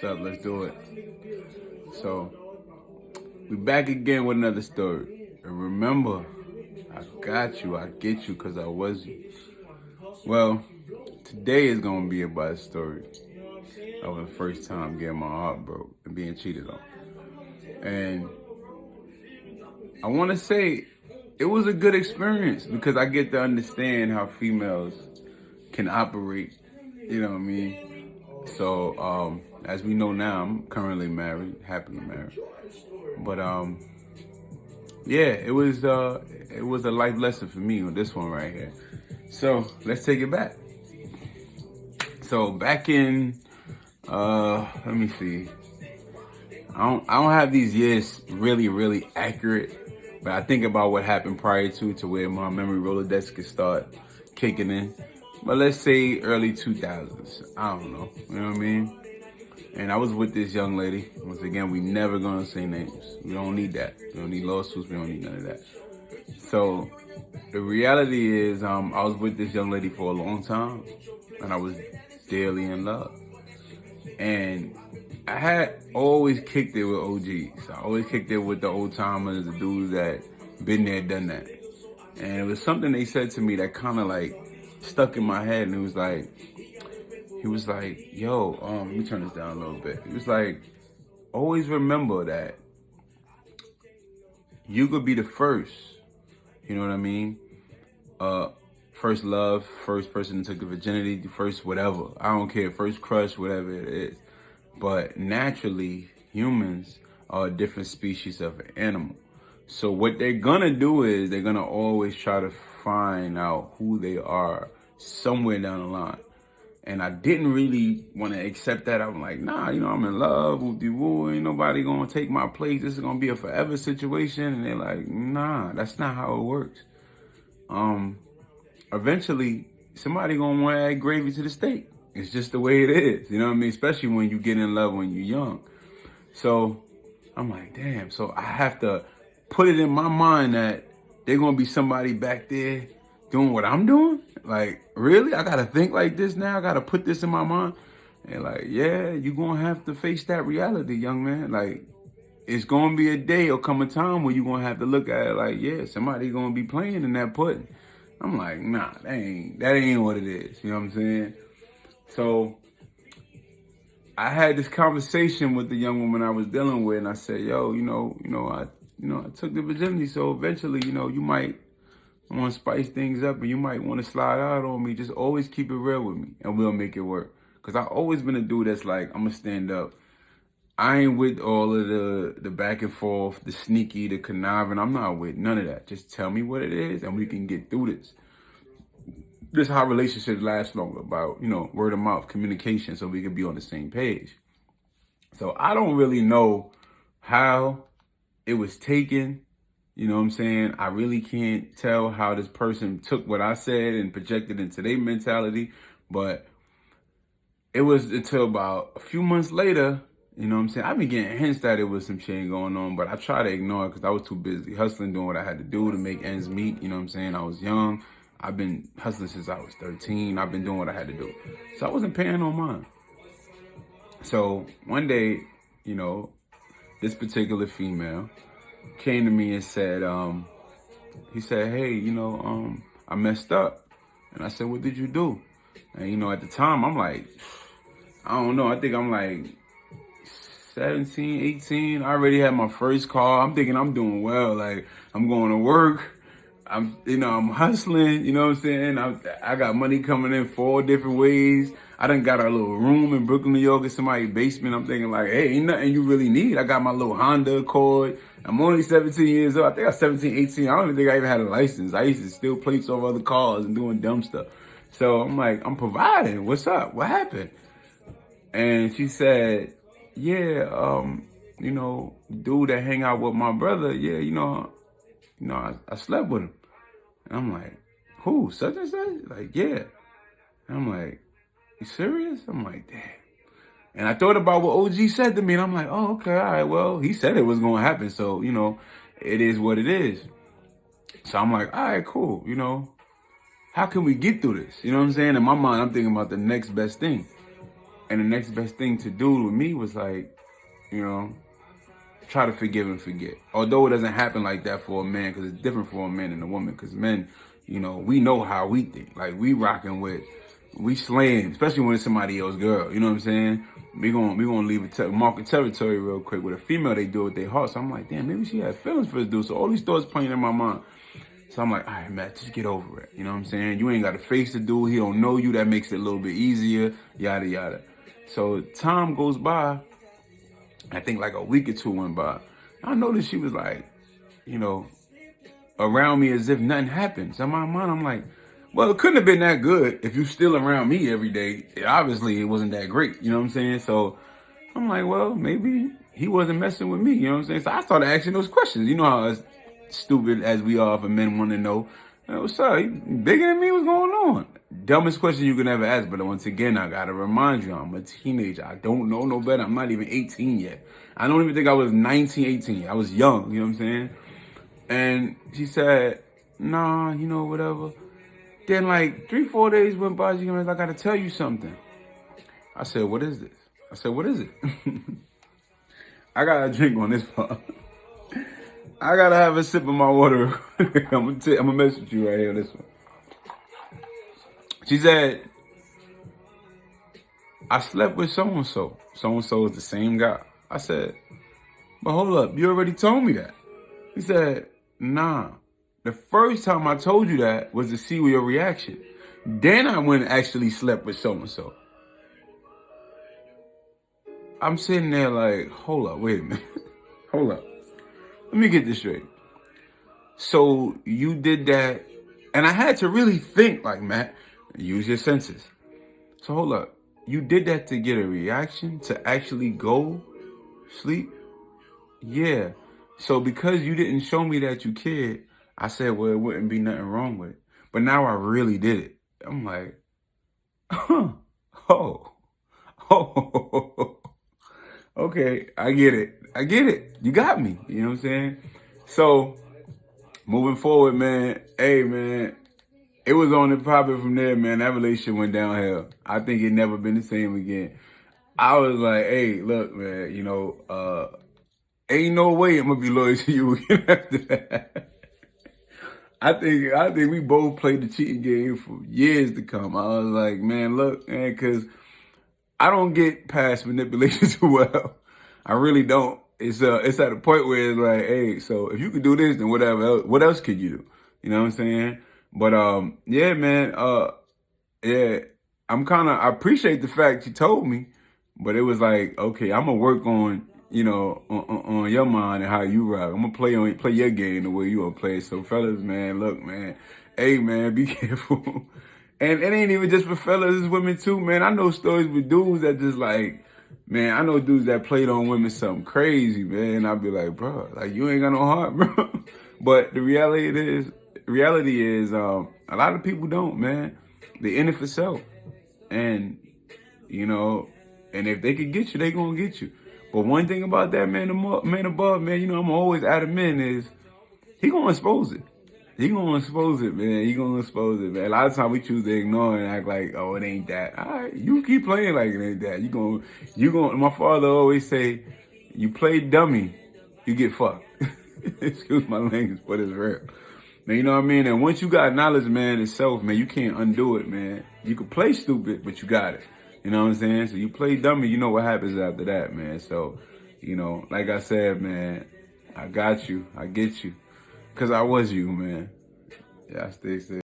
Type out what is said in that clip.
up? Let's do it. So, we back again with another story. And remember, I got you, I get you, because I was you. Well, today is going to be about a story of the first time getting my heart broke and being cheated on. And I want to say it was a good experience because I get to understand how females can operate, you know what I mean? So, as we know now, I'm currently married, happily married. But yeah, it was a life lesson for me on this one right here. So let's take it back. So back in let me see. I don't have these years really accurate, but I think about what happened prior to where my memory Rolodex could start kicking in. But let's say early 2000s. I don't know. You know what I mean? And I was with this young lady. Once again, we never gonna say names. We don't need that. We don't need lawsuits. We don't need none of that. So the reality is, I was with this young lady for a long time, and I was dearly in love. And I had always kicked it with OGs. I always kicked it with the old timers, the dudes that been there, done that. And it was something they said to me that kind of like stuck in my head, and it was like, he was like, yo, let me turn this down a little bit. He was like, always remember that you could be the first, you know what I mean? First love, first person that took the virginity, the first whatever. I don't care, first crush, whatever it is. But naturally, humans are a different species of an animal. So what they're gonna do is they're gonna always try to find out who they are somewhere down the line. And I didn't really want to accept that. I'm like, nah, I'm in love with you. Ain't nobody going to take my place. This is going to be a forever situation. And they're like, nah, that's not how it works. Eventually, somebody going to want to add gravy to the steak. It's just the way it is. You know what I mean? Especially when you get in love when you're young. So I'm like, damn. So I have to put it in my mind that they're going to be somebody back there doing what I'm doing? Like, really? I gotta think like this now? I gotta put this in my mind? And like, yeah, you're gonna have to face that reality, young man. Like, it's gonna be a day or come a time where you're gonna have to look at it like, yeah, somebody gonna be playing in that pudding. I'm like, nah, that ain't what it is. You know what I'm saying? So I had this conversation with the young woman I was dealing with, and I said, yo, I took the virginity, so eventually, you might want to spice things up and you might want to slide out on me. Just always keep it real with me and we'll make it work. Because I've always been a dude that's like, I'm going to stand up. I ain't with all of the back and forth, the sneaky, the conniving. I'm not with none of that. Just tell me what it is and we can get through this. This is how relationships last longer, about, word of mouth communication, so we can be on the same page. So I don't really know how it was taken. You know what I'm saying? I really can't tell how this person took what I said and projected into their mentality. But it was until about a few months later, you know what I'm saying? I've been getting hints that it was some shit going on, but I try to ignore it because I was too busy hustling, doing what I had to do to make ends meet. You know what I'm saying? I was young. I've been hustling since I was 13. I've been doing what I had to do. So I wasn't paying no mind. So one day, this particular female came to me and said, he said, hey, I messed up. And I said, what did you do? And, at the time, I'm like, I don't know. I think I'm like 17, 18. I already had my first car. I'm thinking I'm doing well. Like, I'm going to work. I'm hustling. You know what I'm saying? I got money coming in 4 different ways. I done got a little room in Brooklyn, New York in somebody's basement. I'm thinking like, hey, ain't nothing you really need. I got my little Honda Accord. I'm only 17 years old. I think I was 17, 18. I don't even think I even had a license. I used to steal plates off other cars and doing dumb stuff. So I'm like, I'm providing. What's up? What happened? And she said, yeah, dude that hang out with my brother, yeah, I slept with him. And I'm like, who? Such and such? Like, yeah. And I'm like, you serious? I'm like, damn. And I thought about what OG said to me, and I'm like, oh, okay, all right, well, he said it was going to happen, so, it is what it is. So I'm like, all right, cool, how can we get through this? You know what I'm saying? In my mind, I'm thinking about the next best thing. And the next best thing to do with me was like, try to forgive and forget. Although it doesn't happen like that for a man, because it's different for a man and a woman. Because men, we know how we think. Like we slaying, especially when it's somebody else's girl. You know what I'm saying? We gonna leave market territory real quick. With a female, they do it with their heart. So I'm like, damn, maybe she had feelings for this dude. So all these thoughts playing in my mind. So I'm like, all right, Matt, just get over it. You know what I'm saying? You ain't got to face the dude. He don't know you. That makes it a little bit easier. Yada yada. So time goes by. I think like a week or two went by. I noticed she was like, around me as if nothing happened. So in my mind, I'm like, well, it couldn't have been that good if you still around me every day. Obviously, it wasn't that great. You know what I'm saying? So I'm like, well, maybe he wasn't messing with me. You know what I'm saying? So I started asking those questions. You know how as stupid as we are for men want to know, what's up? You bigger than me? What's going on? Dumbest question you can ever ask. But once again, I got to remind you, I'm a teenager. I don't know no better. I'm not even 18 yet. I don't even think I was 19, 18. I was young. You know what I'm saying? And she said, nah, whatever. Then like 3-4 days went by. She goes, I got to tell you something. I said, what is this? I said, what is it? I got a drink on this part. I got to have a sip of my water. I'm going to mess with you right here on this one. She said, I slept with so-and-so. So-and-so is the same guy. I said, but hold up, you already told me that. He said, nah. The first time I told you that was to see your reaction. Then I went and actually slept with so-and-so. I'm sitting there like, hold up, wait a minute. Hold up. Let me get this straight. So you did that, and I had to really think like, Matt, use your senses. So hold up. You did that to get a reaction, to actually go sleep? Yeah. So because you didn't show me that you cared, I said, well, it wouldn't be nothing wrong with it. But now I really did it. I'm like, oh, okay, I get it. You got me. You know what I'm saying? So moving forward, man, hey, man, it was on the profit from there, man. That relationship went downhill. I think it never been the same again. I was like, hey, look, man, ain't no way I'm gonna be loyal to you again after that. I think we both played the cheating game for years to come. I was like, man, look, man, because I don't get past manipulation too well. I really don't. It's at a point where it's like, hey, so if you could do this, then what else could you do? You know what I'm saying? But yeah, man, yeah, I appreciate the fact you told me, but it was like, okay, I'm gonna work on, on your mind and how you rock. I'm gonna play your game the way you gonna play it. So fellas, man, look, man, hey, man, be careful. And it ain't even just for fellas, it's women too, man. I know stories with dudes that just like, man, I know dudes that played on women something crazy, man. And I'll be like, bro, like you ain't got no heart, bro. But the reality is, a lot of people don't, man. They in it for self. And, and if they could get you, they gonna get you. But one thing about that man above, man, I'm always adamant is he gonna expose it. He gonna expose it, man. He gonna expose it, man. A lot of times we choose to ignore and act like, oh, it ain't that. All right, you keep playing like it ain't that. You gonna. My father always say, you play dummy, you get fucked. Excuse my language, but it's real. Man, you know what I mean? And once you got knowledge, man, itself, man, you can't undo it, man. You can play stupid, but you got it. You know what I'm saying? So you play dummy, you know what happens after that, man. So, like I said, man, I got you. I get you. Because I was you, man. Yeah, I stay safe.